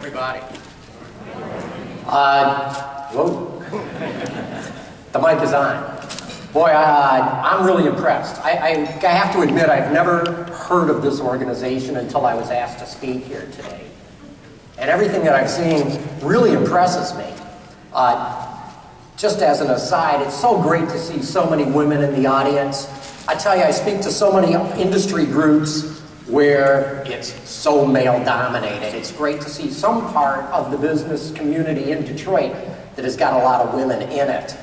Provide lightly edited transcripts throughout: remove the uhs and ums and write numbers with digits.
everybody. Whoa. The mic is on. Boy, I'm really impressed. I have to admit, I've never heard of this organization until I was asked to speak here today. And everything that I've seen really impresses me. Just as an aside, it's so great to see so many women in the audience. I tell you, I speak to so many industry groups where it's so male-dominated. It's great to see some part of the business community in Detroit that has got a lot of women in it.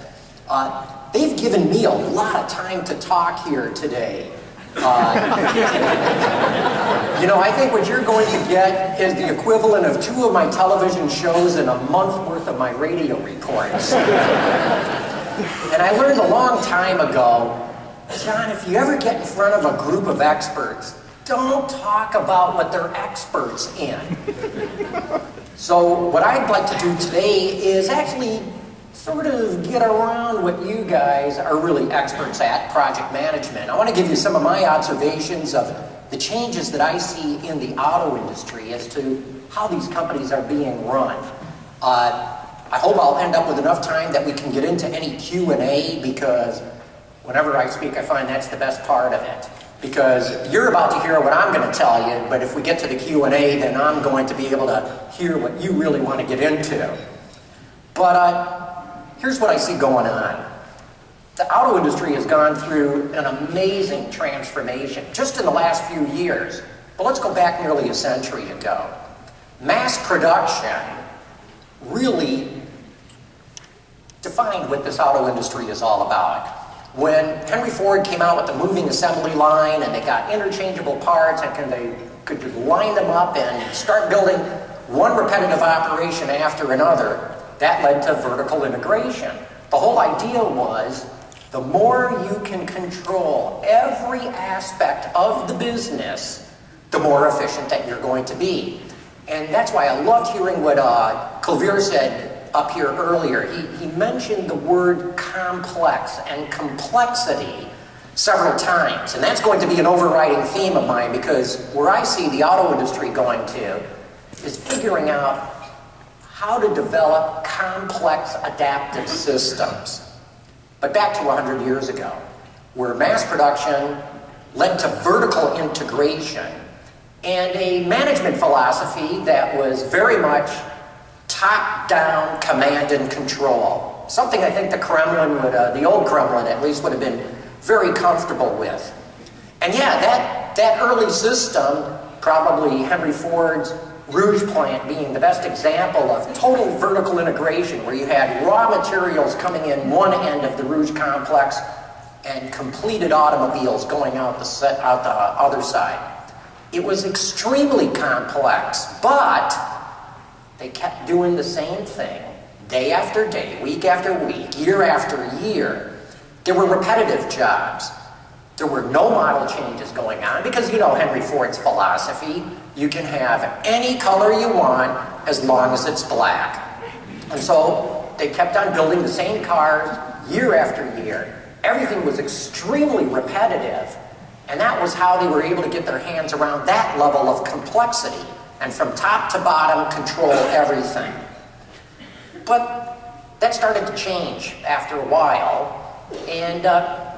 They've given me a lot of time to talk here today. You know, I think what you're going to get is the equivalent of 2 of my television shows and a month worth of my radio reports. And I learned a long time ago, John, if you ever get in front of a group of experts, don't talk about what they're experts in. So what I'd like to do today is actually sort of get around what you guys are really experts at, project management. I want to give you some of my observations of the changes that I see in the auto industry as to how these companies are being run. I hope I'll end up with enough time that we can get into any Q&A, because whenever I speak, I find that's the best part of it. Because you're about to hear what I'm going to tell you, but if we get to the Q&A, then I'm going to be able to hear what you really want to get into. But here's what I see going on. The auto industry has gone through an amazing transformation just in the last few years. But let's go back nearly a century ago. Mass production really defined what this auto industry is all about. When Henry Ford came out with the moving assembly line and they got interchangeable parts and they could just line them up and start building one repetitive operation after another, that led to vertical integration. The whole idea was the more you can control every aspect of the business, the more efficient that you're going to be. And that's why I loved hearing what Klavir said up here earlier. He mentioned the word complex and complexity several times. And that's going to be an overriding theme of mine, because where I see the auto industry going to is figuring out how to develop complex adaptive systems. But back to 100 years ago, where mass production led to vertical integration and a management philosophy that was very much top-down command and control. Something I think the Kremlin would, the old Kremlin at least, would have been very comfortable with. And yeah, that early system, probably Henry Ford's Rouge plant being the best example of total vertical integration, where you had raw materials coming in one end of the Rouge complex and completed automobiles going out the other side. It was extremely complex, but they kept doing the same thing day after day, week after week, year after year. There were repetitive jobs. There were no model changes going on, because you know Henry Ford's philosophy: you can have any color you want as long as it's black. And so they kept on building the same cars year after year. Everything was extremely repetitive, and that was how they were able to get their hands around that level of complexity and from top to bottom control everything. But that started to change after a while, and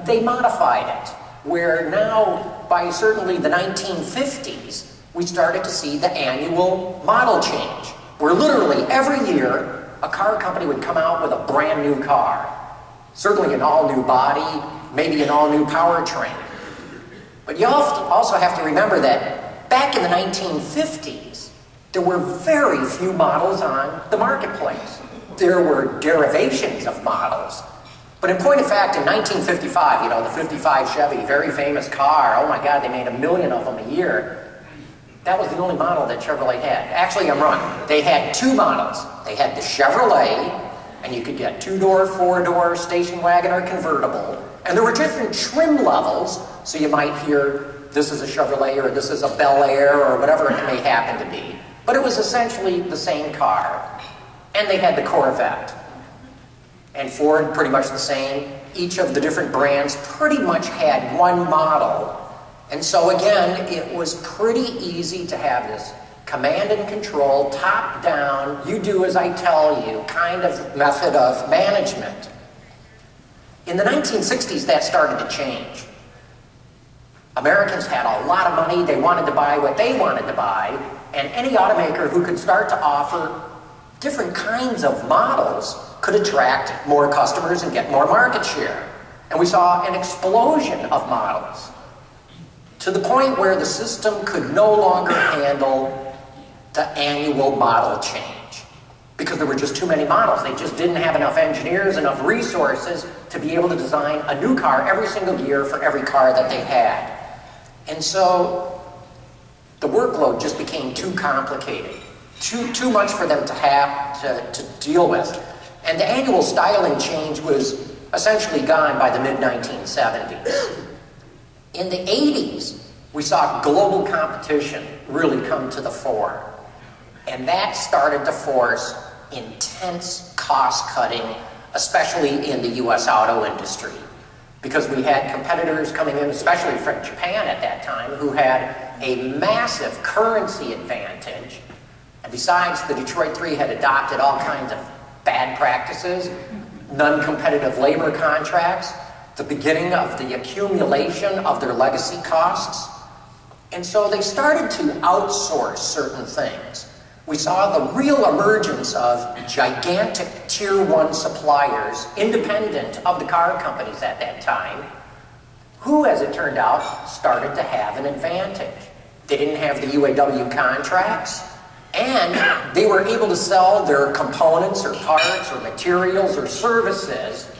they modified it, where now by certainly the 1950s, we started to see the annual model change, where literally every year a car company would come out with a brand new car. Certainly an all-new body, maybe an all-new powertrain. But you also have to remember that back in the 1950s, there were very few models on the marketplace. There were derivations of models. But in point of fact, in 1955, you know, the 55 Chevy, very famous car, oh my God, they made 1 million of them a year. That was the only model that Chevrolet had. Actually, I'm wrong. They had 2 models. They had the Chevrolet, and you could get 2-door, 4-door, station wagon, or convertible. And there were different trim levels, so you might hear this is a Chevrolet, or this is a Bel Air, or whatever it may happen to be. But it was essentially the same car. And they had the Corvette. And Ford, pretty much the same. Each of the different brands pretty much had one model. And so again, it was pretty easy to have this command and control, top down, you do as I tell you kind of method of management. In the 1960s, that started to change. Americans had a lot of money, they wanted to buy what they wanted to buy, and any automaker who could start to offer different kinds of models could attract more customers and get more market share. And we saw an explosion of models to the point where the system could no longer handle the annual model change because there were just too many models. They just didn't have enough engineers, enough resources to be able to design a new car every single year for every car that they had. And so the workload just became too complicated, too much for them to have to deal with. And the annual styling change was essentially gone by the mid-1970s. In the 80s, we saw global competition really come to the fore. And that started to force intense cost cutting, especially in the US auto industry. Because we had competitors coming in, especially from Japan at that time, who had a massive currency advantage. And besides, the Detroit Three had adopted all kinds of bad practices, non-competitive labor contracts, the beginning of the accumulation of their legacy costs. And so they started to outsource certain things. We saw the real emergence of gigantic Tier 1 suppliers, independent of the car companies at that time, who, as it turned out, started to have an advantage. They didn't have the UAW contracts, and they were able to sell their components or parts or materials or services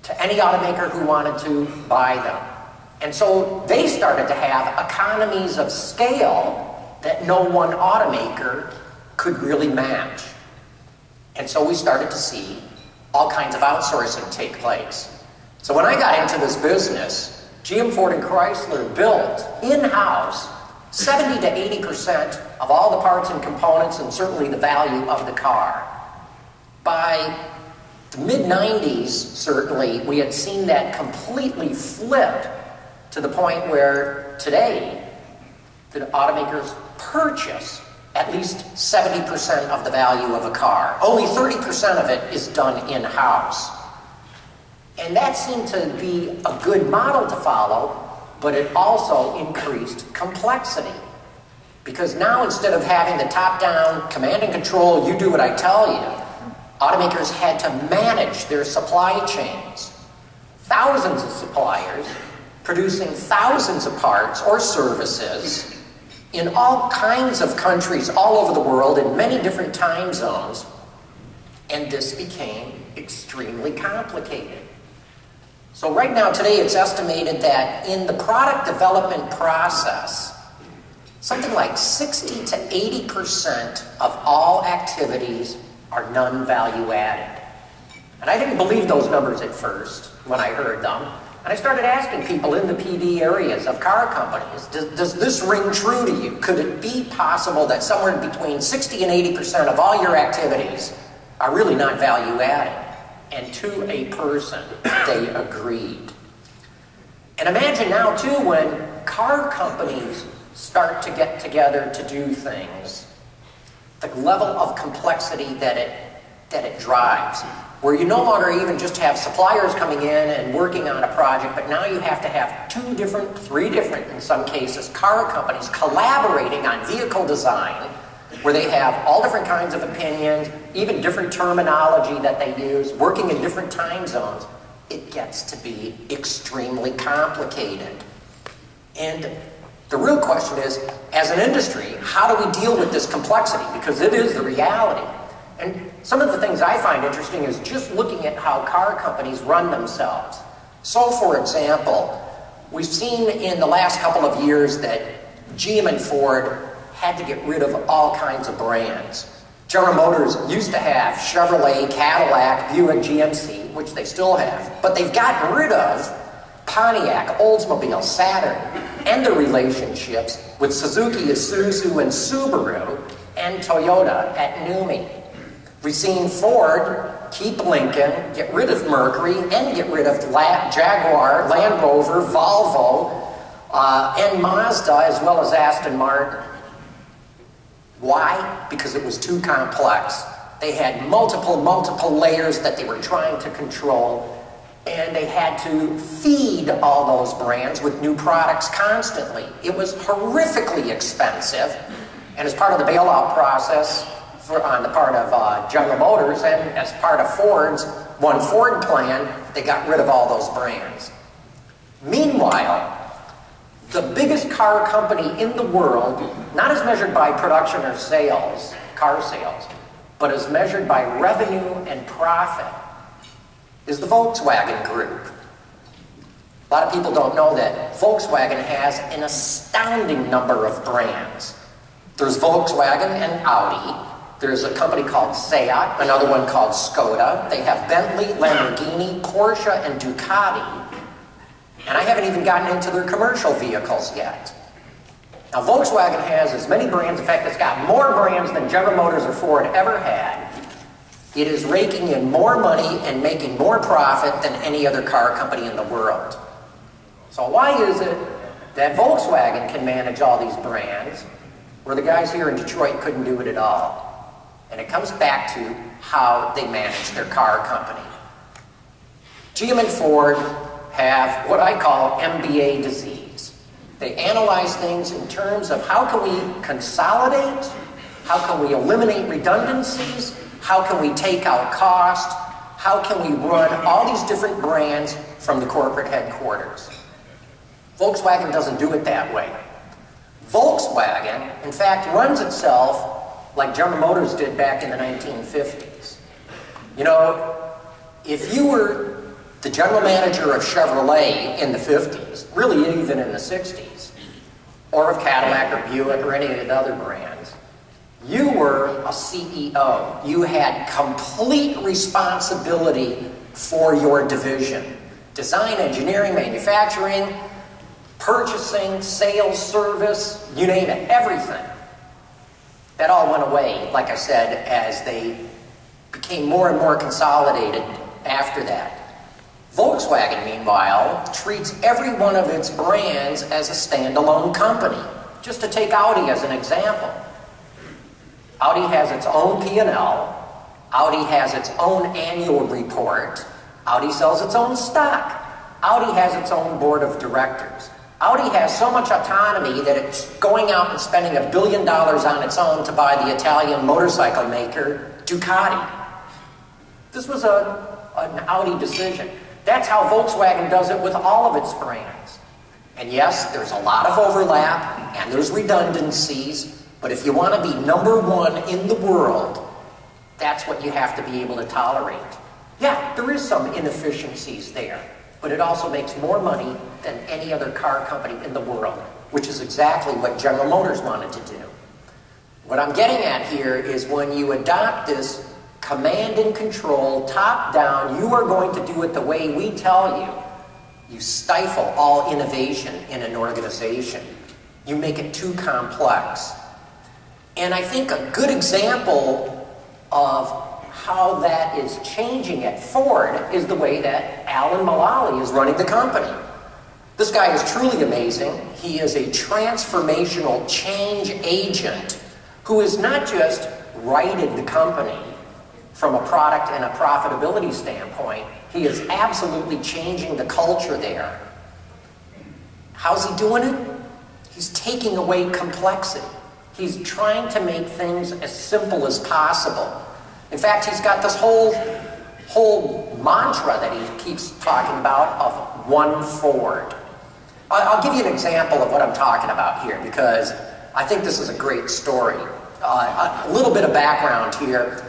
to any automaker who wanted to buy them. And so they started to have economies of scale that no one automaker could really match. And so we started to see all kinds of outsourcing take place. So when I got into this business, GM, Ford, and Chrysler built in-house 70 to 80% of all the parts and components and certainly the value of the car. By the mid-90s, certainly, we had seen that completely flip to the point where today the automakers purchase at least 70% of the value of a car. Only 30% of it is done in-house. And that seemed to be a good model to follow, but it also increased complexity. Because now, instead of having the top-down command and control, you do what I tell you, automakers had to manage their supply chains. Thousands of suppliers producing thousands of parts or services in all kinds of countries all over the world in many different time zones, and this became extremely complicated. So right now, today, it's estimated that in the product development process, something like 60 to 80% of all activities are non-value added. And I didn't believe those numbers at first when I heard them. And I started asking people in the PD areas of car companies, does this ring true to you? Could it be possible that somewhere between 60 and 80% of all your activities are really not value added? And to a person, they agreed. And imagine now, too, when car companies start to get together to do things, the level of complexity that it drives, where you no longer even just have suppliers coming in and working on a project, but now you have to have 2 different, 3 different, in some cases, car companies collaborating on vehicle design, where they have all different kinds of opinions, even different terminology that they use, working in different time zones. It gets to be extremely complicated. And the real question is, as an industry, how do we deal with this complexity? Because it is the reality. And some of the things I find interesting is just looking at how car companies run themselves. So, for example, we've seen in the last couple of years that GM and Ford had to get rid of all kinds of brands. General Motors used to have Chevrolet, Cadillac, Buick, GMC, which they still have, but they've gotten rid of Pontiac, Oldsmobile, Saturn, and their relationships with Suzuki, Isuzu, and Subaru, and Toyota at Novi. We've seen Ford keep Lincoln, get rid of Mercury, and get rid of Jaguar, Land Rover, Volvo, and Mazda, as well as Aston Martin. Why? Because it was too complex. They had multiple layers that they were trying to control, and they had to feed all those brands with new products constantly. It was horrifically expensive, and as part of the bailout process on the part of General Motors and as part of Ford's One Ford plan, they got rid of all those brands. Meanwhile, the biggest car company in the world, not as measured by production or sales, car sales, but as measured by revenue and profit, is the Volkswagen Group. A lot of people don't know that Volkswagen has an astounding number of brands. There's Volkswagen and Audi. There's a company called Seat, another one called Skoda. They have Bentley, Lamborghini, Porsche, and Ducati. And I haven't even gotten into their commercial vehicles yet. Now, Volkswagen has as many brands. In fact, it's got more brands than General Motors or Ford ever had. It is raking in more money and making more profit than any other car company in the world. So why is it that Volkswagen can manage all these brands where the guys here in Detroit couldn't do it at all? And it comes back to how they manage their car company. GM and Ford have what I call MBA disease. They analyze things in terms of how can we consolidate, how can we eliminate redundancies, how can we take out cost, how can we run all these different brands from the corporate headquarters. Volkswagen doesn't do it that way. Volkswagen, in fact, runs itself like General Motors did back in the 1950s. You know, if you were the general manager of Chevrolet in the 50s, really even in the 60s, or of Cadillac or Buick or any of the other brands, you were a CEO. You had complete responsibility for your division. Design, engineering, manufacturing, purchasing, sales, service, you name it, everything. That all went away, like I said, as they became more and more consolidated after that. Volkswagen, meanwhile, treats every one of its brands as a standalone company. Just to take Audi as an example. Audi has its own P&L. Audi has its own annual report. Audi sells its own stock. Audi has its own board of directors. Audi has so much autonomy that it's going out and spending $1 billion on its own to buy the Italian motorcycle maker Ducati. This was an Audi decision. That's how Volkswagen does it with all of its brands. And yes, there's a lot of overlap and there's redundancies, but if you want to be #1 in the world, that's what you have to be able to tolerate. Yeah, there is some inefficiencies there, but it also makes more money than any other car company in the world, which is exactly what General Motors wanted to do. What I'm getting at here is when you adopt this command and control, top down, you are going to do it the way we tell you, you stifle all innovation in an organization. You make it too complex. And I think a good example of how that is changing at Ford is the way that Alan Mulally is running the company. This guy is truly amazing. He is a transformational change agent who is not just righted the company from a product and a profitability standpoint. He is absolutely changing the culture there. How's he doing it? He's taking away complexity. He's trying to make things as simple as possible. In fact, he's got this whole mantra that he keeps talking about of One Ford. I'll give you an example of what I'm talking about here because I think this is a great story. A little bit of background here.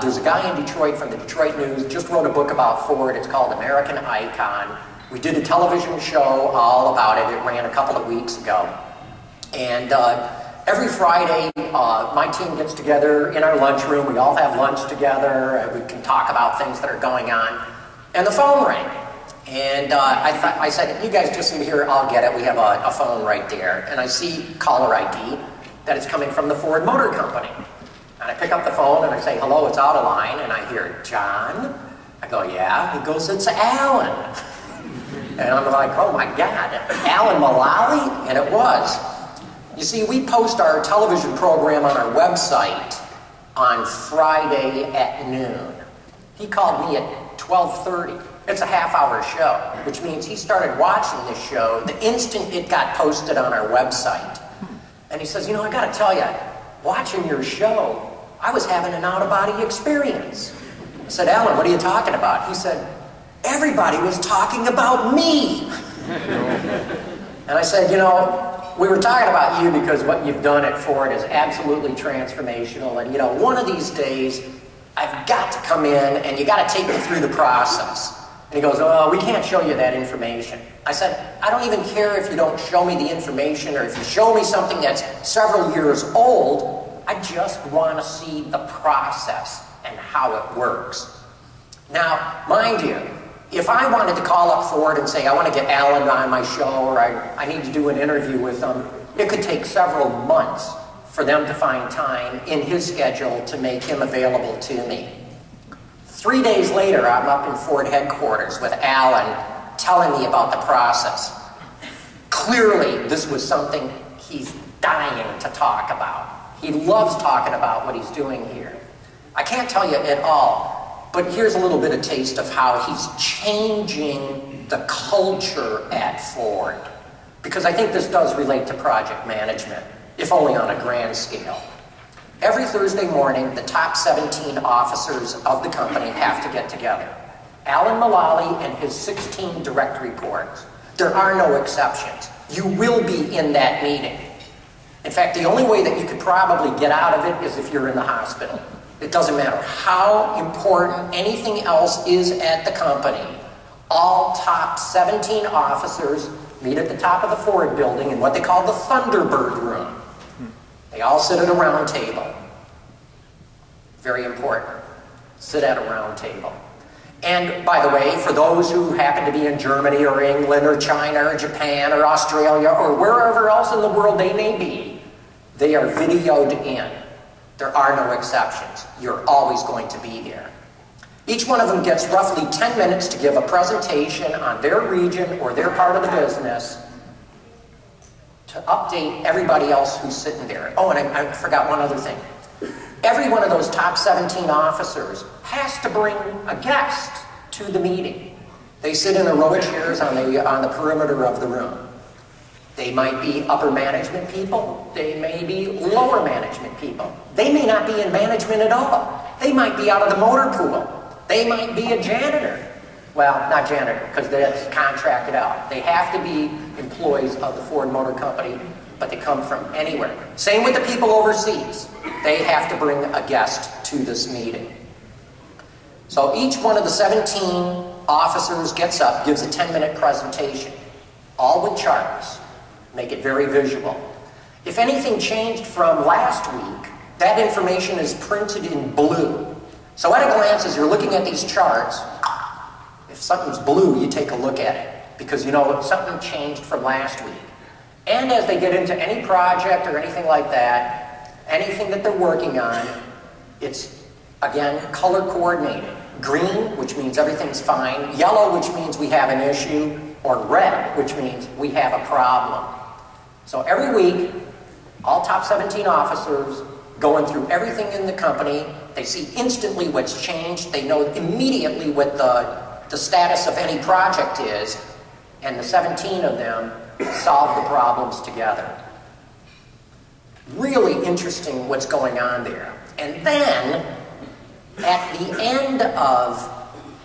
There's a guy in Detroit from the Detroit News, just wrote a book about Ford. It's called American Icon. We did a television show all about it. It ran a couple of weeks ago. And every Friday, my team gets together in our lunchroom. We all have lunch together. We can talk about things that are going on. And the phone rang. And I said, you guys just leave here, I'll get it. We have a phone right there. And I see caller ID that it's coming from the Ford Motor Company. And I pick up the phone and I say, hello, it's out of line. And I hear, John? I go, yeah. He goes, it's Alan. And I'm like, oh my God, Alan Mulally? And it was. You see, we post our television program on our website on Friday at noon. He called me at 12:30. It's a half-hour show, which means he started watching this show the instant it got posted on our website. And he says, you know, I gotta tell you, watching your show, I was having an out-of-body experience. I said, Alan, what are you talking about? He said, everybody was talking about me. And I said, you know, we were talking about you because what you've done at Ford is absolutely transformational. And, you know, one of these days, I've got to come in and you got to take me through the process. And he goes, oh, we can't show you that information. I said, I don't even care if you don't show me the information or if you show me something that's several years old. I just want to see the process and how it works. Now, mind you, if I wanted to call up Ford and say, I want to get Alan on my show or I need to do an interview with him, it could take several months for them to find time in his schedule to make him available to me. 3 days later, I'm up in Ford headquarters with Alan telling me about the process. Clearly, this was something he's dying to talk about. He loves talking about what he's doing here. I can't tell you it all, but here's a little bit of taste of how he's changing the culture at Ford. Because I think this does relate to project management, if only on a grand scale. Every Thursday morning, the top 17 officers of the company have to get together. Alan Mulally and his 16 direct reports. There are no exceptions. You will be in that meeting. In fact, the only way that you could probably get out of it is if you're in the hospital. It doesn't matter how important anything else is at the company. All top 17 officers meet at the top of the Ford building in what they call the Thunderbird room. They all sit at a round table. Very important. Sit at a round table. And by the way, for those who happen to be in Germany or England or China or Japan or Australia or wherever else in the world they may be, they are videoed in. There are no exceptions. You're always going to be there. Each one of them gets roughly 10 minutes to give a presentation on their region or their part of the business to update everybody else who's sitting there. Oh, and I forgot one other thing. Every one of those top 17 officers has to bring a guest to the meeting. They sit in a row of chairs on the perimeter of the room. They might be upper management people. They may be lower management people. They may not be in management at all. They might be out of the motor pool. They might be a janitor. Well, not janitor, because that's contracted out. They have to be employees of the Ford Motor Company, but they come from anywhere. Same with the people overseas. They have to bring a guest to this meeting. So each one of the 17 officers gets up, gives a 10-minute presentation, all with charts. Make it very visual. If anything changed from last week, that information is printed in blue. So at a glance, as you're looking at these charts, if something's blue, you take a look at it because you know something changed from last week. And as they get into any project or anything like that, anything that they're working on, it's, again, color coordinated. Green, which means everything's fine. Yellow, which means we have an issue. Or red, which means we have a problem. So every week, all top 17 officers going through everything in the company. They see instantly what's changed. They know immediately what the status of any project is. And the 17 of them solve the problems together. Really interesting what's going on there. And then, at the end of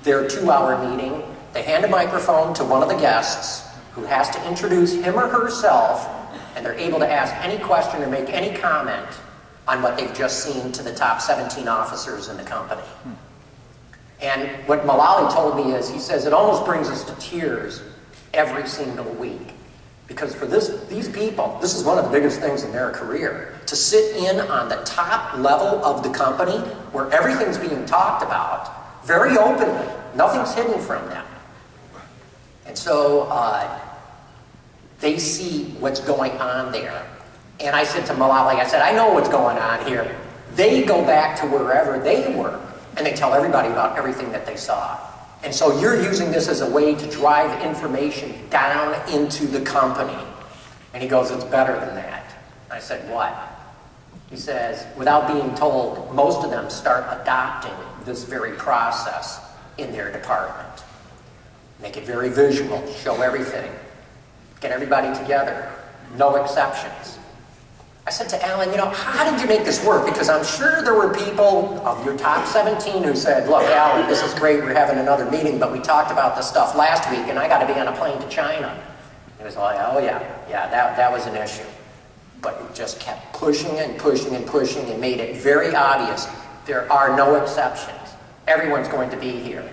their 2-hour meeting, they hand a microphone to one of the guests who has to introduce him or herself, and they're able to ask any question or make any comment on what they've just seen to the top 17 officers in the company. And what Mulally told me is, he says, it almost brings us to tears every single week. Because for these people, this is one of the biggest things in their career. To sit in on the top level of the company, where everything's being talked about, very openly. Nothing's hidden from them. And so they see what's going on there. And I said to Mulally, I said, I know what's going on here. They go back to wherever they were, and they tell everybody about everything that they saw. And so you're using this as a way to drive information down into the company. And he goes, it's better than that. I said, what? He says, without being told, most of them start adopting this very process in their department. Make it very visual, show everything, get everybody together, no exceptions. I said to Alan, you know, how did you make this work? Because I'm sure there were people of your top 17 who said, look, Alan, this is great, we're having another meeting, but we talked about this stuff last week and I got to be on a plane to China. He was like, oh yeah, that was an issue. But it just kept pushing and pushing and pushing and made it very obvious there are no exceptions. Everyone's going to be here.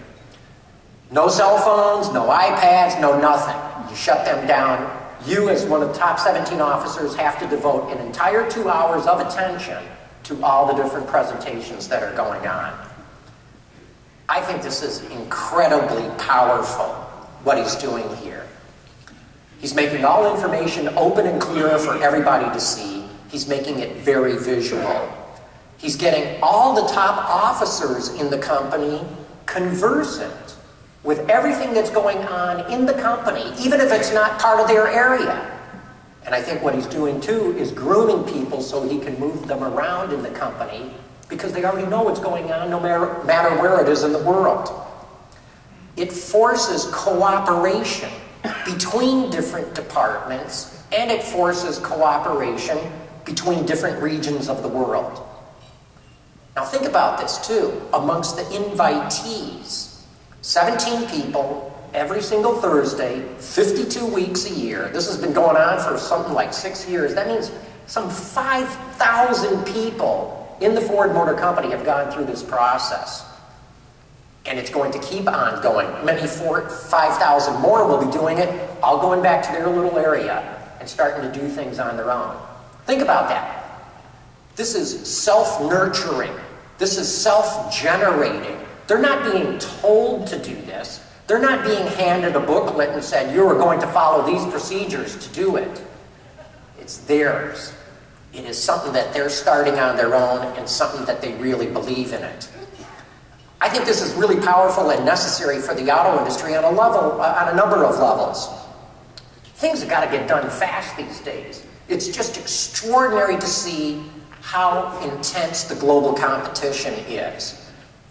No cell phones, no iPads, no nothing. You shut them down. You, as one of the top 17 officers, have to devote an entire 2 hours of attention to all the different presentations that are going on. I think this is incredibly powerful, what he's doing here. He's making all information open and clear for everybody to see. He's making it very visual. He's getting all the top officers in the company conversant with everything that's going on in the company, even if it's not part of their area. And I think what he's doing too is grooming people so he can move them around in the company because they already know what's going on no matter where it is in the world. It forces cooperation between different departments, and it forces cooperation between different regions of the world. Now think about this too, amongst the invitees. 17 people, every single Thursday, 52 weeks a year. This has been going on for something like 6 years. That means some 5,000 people in the Ford Motor Company have gone through this process. And it's going to keep on going. Many 5,000 more will be doing it, all going back to their little area and starting to do things on their own. Think about that. This is self-nurturing. This is self-generating. They're not being told to do this. They're not being handed a booklet and said, you are going to follow these procedures to do it. It's theirs. It is something that they're starting on their own and something that they really believe in it. I think this is really powerful and necessary for the auto industry on a number of levels. Things have got to get done fast these days. It's just extraordinary to see how intense the global competition is.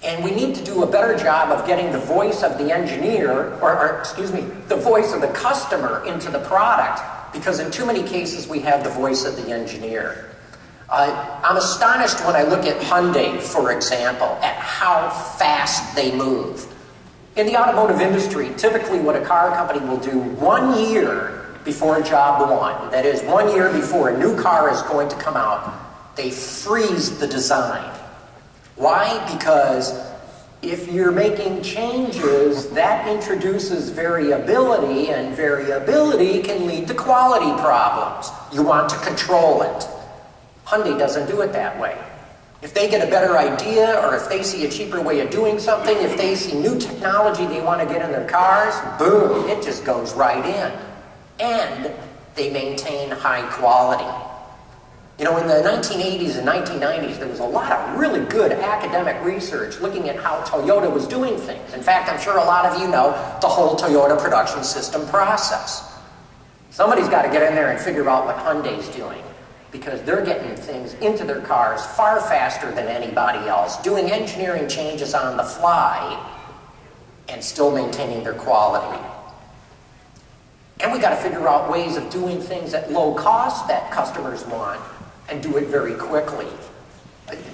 And we need to do a better job of getting the voice of the engineer, the voice of the customer into the product, because in too many cases we have the voice of the engineer. I'm astonished when I look at Hyundai, for example, at how fast they move. In the automotive industry, typically what a car company will do 1 year before job one, that is 1 year before a new car is going to come out, they freeze the design. Why? Because if you're making changes, that introduces variability, and variability can lead to quality problems. You want to control it. Hyundai doesn't do it that way. If they get a better idea, or if they see a cheaper way of doing something, if they see new technology they want to get in their cars, boom, it just goes right in. And they maintain high quality. You know, in the 1980s and 1990s, there was a lot of really good academic research looking at how Toyota was doing things. In fact, I'm sure a lot of you know the whole Toyota production system process. Somebody's got to get in there and figure out what Hyundai's doing, because they're getting things into their cars far faster than anybody else, doing engineering changes on the fly and still maintaining their quality. And we got to figure out ways of doing things at low cost that customers want and do it very quickly.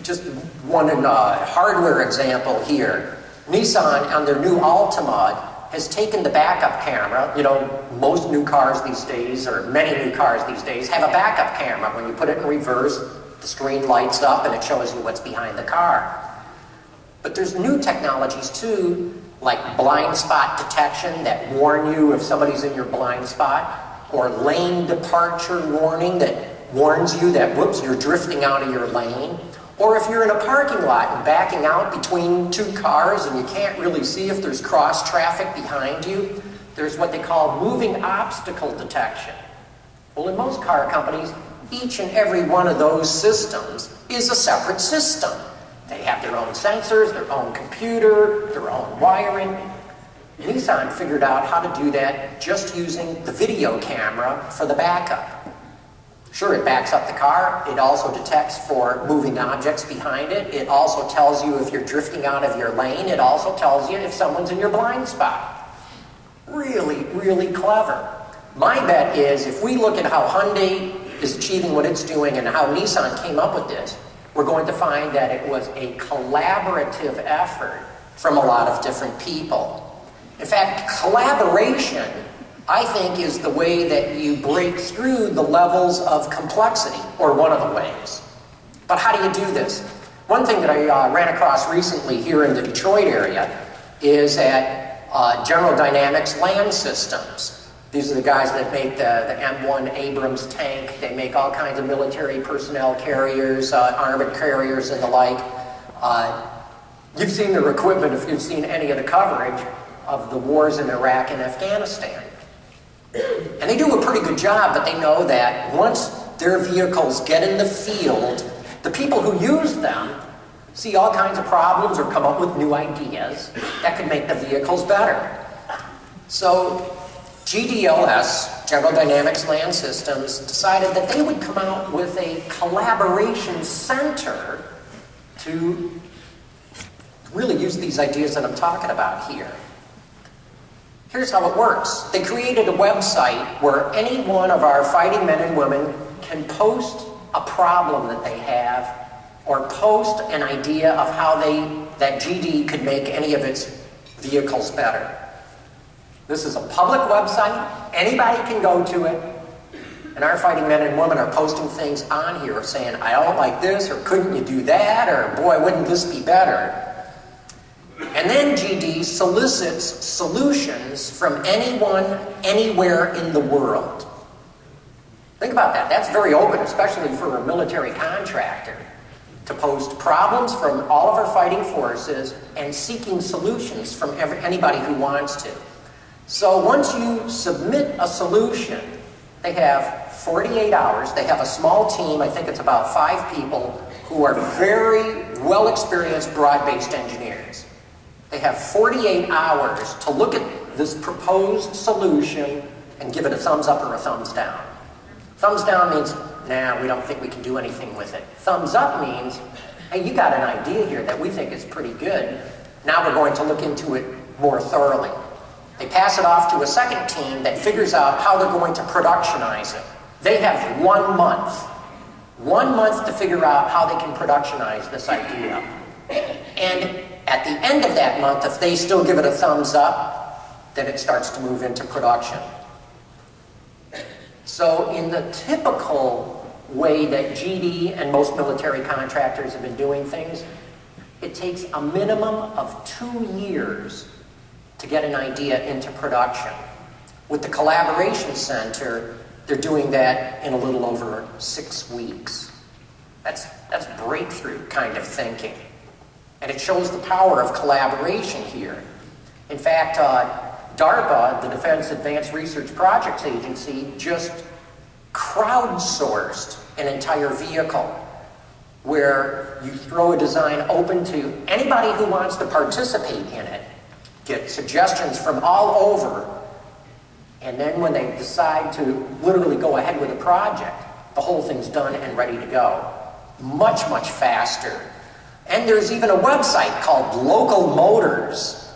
Just one hardware example here. Nissan on their new Altima has taken the backup camera. You know, most new cars these days, or many new cars these days, have a backup camera. When you put it in reverse, the screen lights up and it shows you what's behind the car. But there's new technologies too, like blind spot detection that warn you if somebody's in your blind spot, or lane departure warning that warns you that, whoops, you're drifting out of your lane. Or if you're in a parking lot and backing out between two cars and you can't really see if there's cross traffic behind you, there's what they call moving obstacle detection. Well, in most car companies, each and every one of those systems is a separate system. They have their own sensors, their own computer, their own wiring. Nissan figured out how to do that just using the video camera for the backup. Sure, it backs up the car. It also detects for moving objects behind it. It also tells you if you're drifting out of your lane. It also tells you if someone's in your blind spot. Really, really clever. My bet is if we look at how Hyundai is achieving what it's doing and how Nissan came up with this, we're going to find that it was a collaborative effort from a lot of different people. In fact, collaboration, I think, is the way that you break through the levels of complexity, or one of the ways. But how do you do this? One thing that I ran across recently here in the Detroit area is at General Dynamics Land Systems. These are the guys that make the M1 Abrams tank. They make all kinds of military personnel carriers, armored carriers, and the like. You've seen their equipment if you've seen any of the coverage of the wars in Iraq and Afghanistan. And they do a pretty good job, but they know that once their vehicles get in the field, the people who use them see all kinds of problems or come up with new ideas that could make the vehicles better. So GDLS, General Dynamics Land Systems, decided that they would come out with a collaboration center to really use these ideas that I'm talking about here. Here's how it works. They created a website where any one of our fighting men and women can post a problem that they have or post an idea of how that GD could make any of its vehicles better. This is a public website. Anybody can go to it. And our fighting men and women are posting things on here saying, I don't like this, or couldn't you do that, or boy, wouldn't this be better? And then GD solicits solutions from anyone, anywhere in the world. Think about that. That's very open, especially for a military contractor, to post problems from all of our fighting forces and seeking solutions from anybody who wants to. So once you submit a solution, they have 48 hours. They have a small team, I think it's about 5 people, who are very well-experienced broad-based engineers. They have 48 hours to look at this proposed solution and give it a thumbs up or a thumbs down. Thumbs down means, nah, we don't think we can do anything with it. Thumbs up means, hey, you got an idea here that we think is pretty good. Now we're going to look into it more thoroughly. They pass it off to a second team that figures out how they're going to productionize it. They have 1 month. 1 month to figure out how they can productionize this idea. And at the end of that month, if they still give it a thumbs up, then it starts to move into production. So in the typical way that GD and most military contractors have been doing things, it takes a minimum of 2 years to get an idea into production. With the Collaboration Center, they're doing that in a little over 6 weeks. That's breakthrough kind of thinking. And it shows the power of collaboration here. In fact, DARPA, the Defense Advanced Research Projects Agency, just crowdsourced an entire vehicle where you throw a design open to anybody who wants to participate in it, get suggestions from all over, and then when they decide to literally go ahead with a project, the whole thing's done and ready to go. Much, much faster. And there's even a website called Local Motors,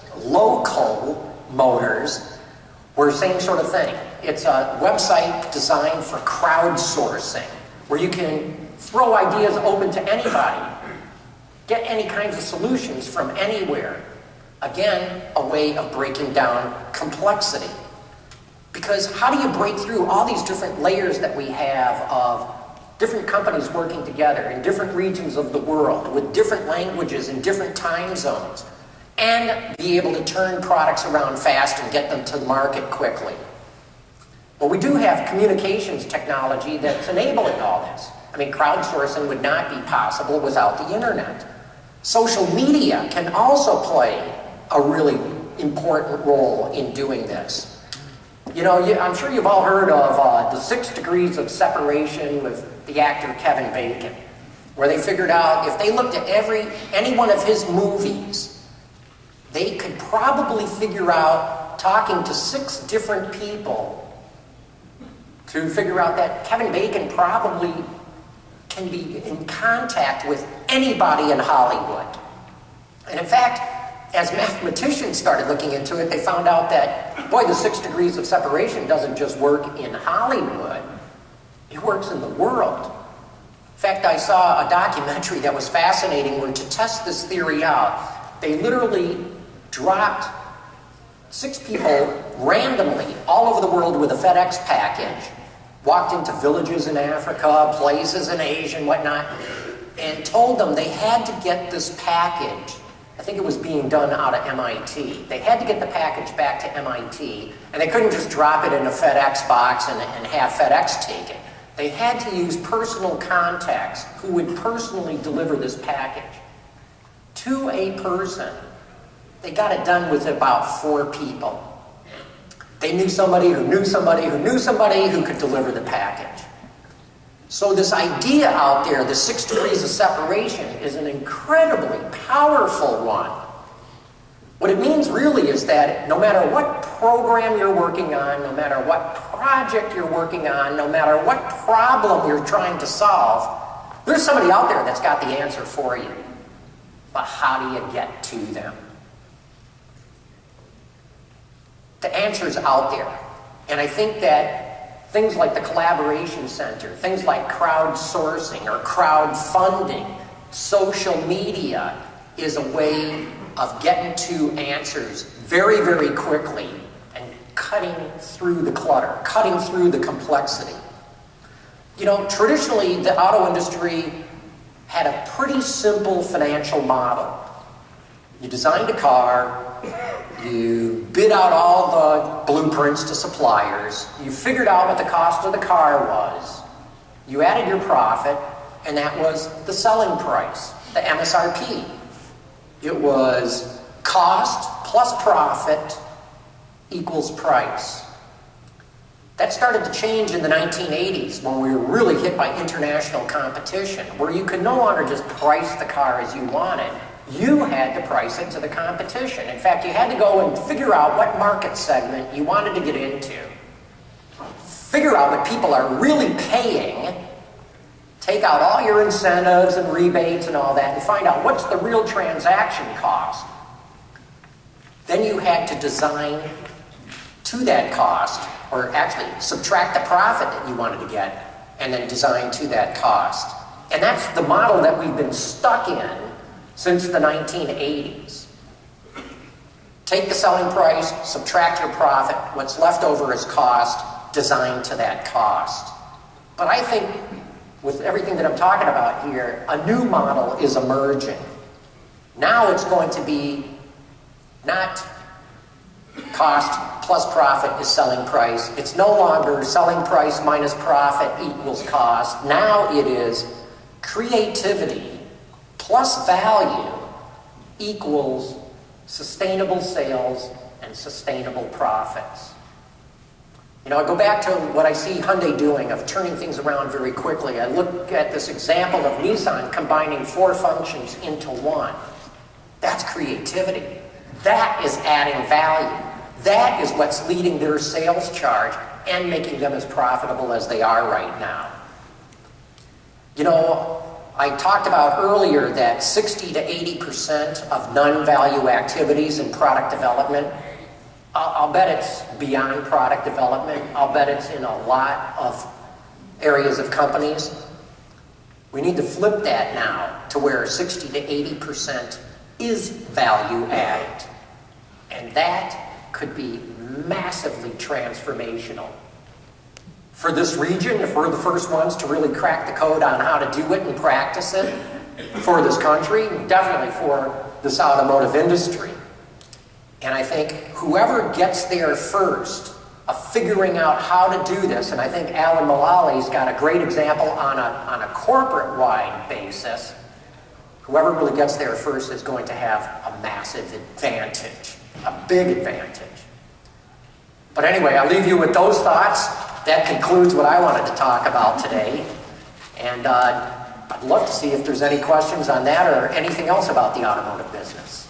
where same sort of thing. It's a website designed for crowdsourcing, where you can throw ideas open to anybody, get any kinds of solutions from anywhere. Again, a way of breaking down complexity. Because how do you break through all these different layers that we have of different companies working together in different regions of the world with different languages and different time zones, and be able to turn products around fast and get them to market quickly? Well, we do have communications technology that's enabling all this. I mean, crowdsourcing would not be possible without the internet. Social media can also play a really important role in doing this. You know, I'm sure you've all heard of the 6 degrees of separation with the actor Kevin Bacon, where they figured out if they looked at any one of his movies, they could probably figure out, talking to 6 different people, to figure out that Kevin Bacon probably can be in contact with anybody in Hollywood. And in fact, as mathematicians started looking into it, they found out that, boy, the 6 degrees of separation doesn't just work in Hollywood, it works in the world. In fact, I saw a documentary that was fascinating where, to test this theory out, they literally dropped 6 people randomly all over the world with a FedEx package, walked into villages in Africa, places in Asia and whatnot, and told them they had to get this package. I think it was being done out of MIT. They had to get the package back to MIT, and they couldn't just drop it in a FedEx box and have FedEx take it. They had to use personal contacts who would personally deliver this package to a person. They got it done with about 4 people. They knew somebody who knew somebody who knew somebody who could deliver the package. So this idea out there, the 6 degrees of separation, is an incredibly powerful one. What it means really is that no matter what program you're working on, no matter what project you're working on, no matter what problem you're trying to solve, there's somebody out there that's got the answer for you. But how do you get to them? The answer's out there. And I think that things like the Collaboration Center, things like crowdsourcing or crowdfunding, social media is a way of getting to answers very, very quickly and cutting through the clutter, cutting through the complexity. You know, traditionally the auto industry had a pretty simple financial model. You designed a car, you bid out all the blueprints to suppliers, you figured out what the cost of the car was, you added your profit, and that was the selling price, the MSRP. It was cost plus profit equals price. That started to change in the 1980s when we were really hit by international competition, where you could no longer just price the car as you wanted. You had to price it to the competition. In fact, you had to go and figure out what market segment you wanted to get into. Figure out what people are really paying, take out all your incentives and rebates and all that, and find out what's the real transaction cost. Then you had to design to that cost, or actually subtract the profit that you wanted to get, and then design to that cost. And that's the model that we've been stuck in since the 1980s. Take the selling price, subtract your profit, what's left over is cost, design to that cost. But I think with everything that I'm talking about here, a new model is emerging. Now it's going to be not cost plus profit is selling price. It's no longer selling price minus profit equals cost. Now it is creativity plus value equals sustainable sales and sustainable profits. You know, I go back to what I see Hyundai doing of turning things around very quickly. I look at this example of Nissan combining 4 functions into one. That's creativity. That is adding value. That is what's leading their sales charge and making them as profitable as they are right now. You know, I talked about earlier that 60 to 80% of non-value activities in product development, I'll bet it's beyond product development. I'll bet it's in a lot of areas of companies. We need to flip that now to where 60 to 80% is value added. And that could be massively transformational. For this region, if we're the first ones to really crack the code on how to do it and practice it, for this country, definitely for this automotive industry. And I think whoever gets there first of figuring out how to do this, and I think Alan Mullally's got a great example on a corporate-wide basis, whoever really gets there first is going to have a massive advantage, a big advantage. But anyway, I'll leave you with those thoughts. That concludes what I wanted to talk about today. And I'd love to see if there's any questions on that or anything else about the automotive business.